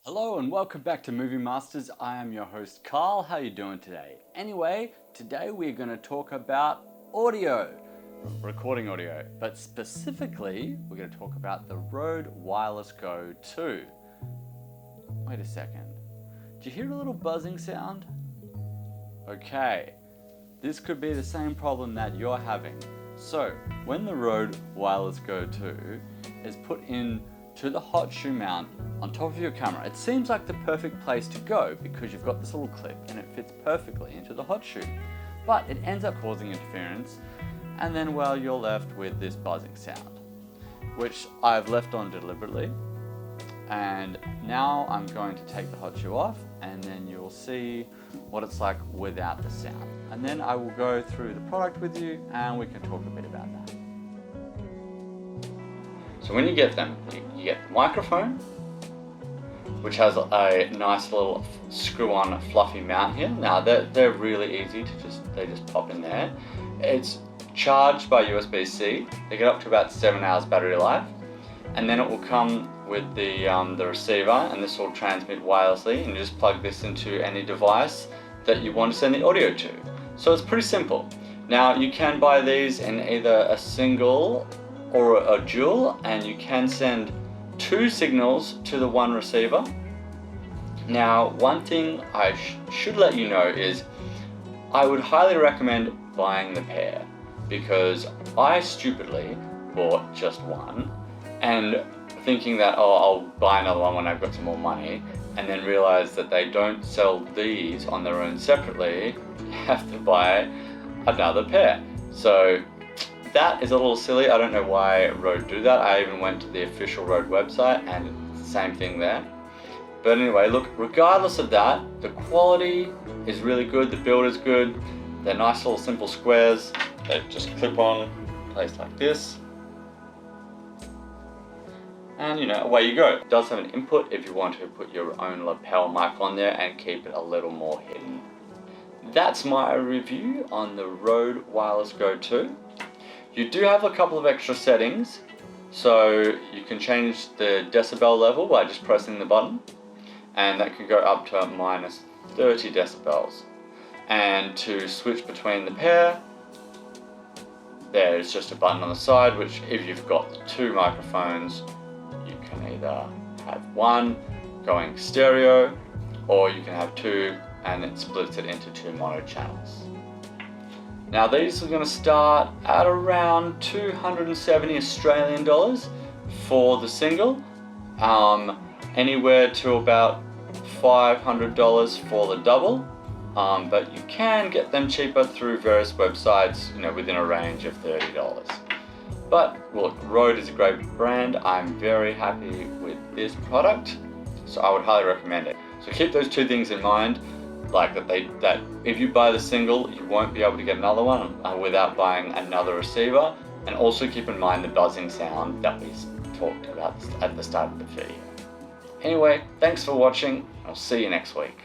Hello and welcome back to Movie Masters. I am your host Carl. How are you doing today? Anyway, today we're going to talk about audio, recording audio, but specifically we're going to talk about the Rode Wireless Go 2. Wait a second. Did you hear a little buzzing sound? Okay, this could be the same problem that you're having. So, when the Rode Wireless Go 2 is put in to the hot shoe mount on top of your camera, it seems like the perfect place to go because you've got this little clip and it fits perfectly into the hot shoe. But it ends up causing interference, and then, well, you're left with this buzzing sound, which I've left on deliberately. And now I'm going to take the hot shoe off, and then you'll see what it's like without the sound. And then I will go through the product with you and we can talk a bit about that. So when you get them, you get the microphone, which has a nice little screw-on fluffy mount here. Now they're really easy to they just pop in there. It's charged by USB-C. They get up to about 7 hours battery life, and then it will come with the receiver, and this will transmit wirelessly, and you just plug this into any device that you want to send the audio to. So it's pretty simple. Now you can buy these in either a single or a dual, and you can send 2 signals to the one receiver. Now, one thing I should let you know is I would highly recommend buying the pair, because I stupidly bought just one and thinking that, oh, I'll buy another one when I've got some more money, and then realized that they don't sell these on their own separately. You have to buy another pair. So that is a little silly. I don't know why Rode do that. I even went to the official Rode website and it's the same thing there. But anyway, look, regardless of that, the quality is really good, the build is good, they're nice little simple squares, they just clip on, placed like this. And away you go. It does have an input if you want to put your own lapel mic on there and keep it a little more hidden. That's my review on the Rode Wireless Go 2. You do have a couple of extra settings, so you can change the decibel level by just pressing the button, and that can go up to minus 30 decibels. And to switch between the pair, there's just a button on the side, which if you've got 2 microphones, you can either have one going stereo, or you can have 2 and it splits it into 2 mono channels. Now these are going to start at around 270 Australian dollars for the single, anywhere to about $500 for the double, but you can get them cheaper through various websites, within a range of $30. But look, Rode is a great brand. I'm very happy with this product, so I would highly recommend it. So keep those 2 things in mind. Like that if you buy the single, you won't be able to get another one without buying another receiver. And also keep in mind the buzzing sound that we talked about at the start of the video. Anyway, thanks for watching. I'll see you next week.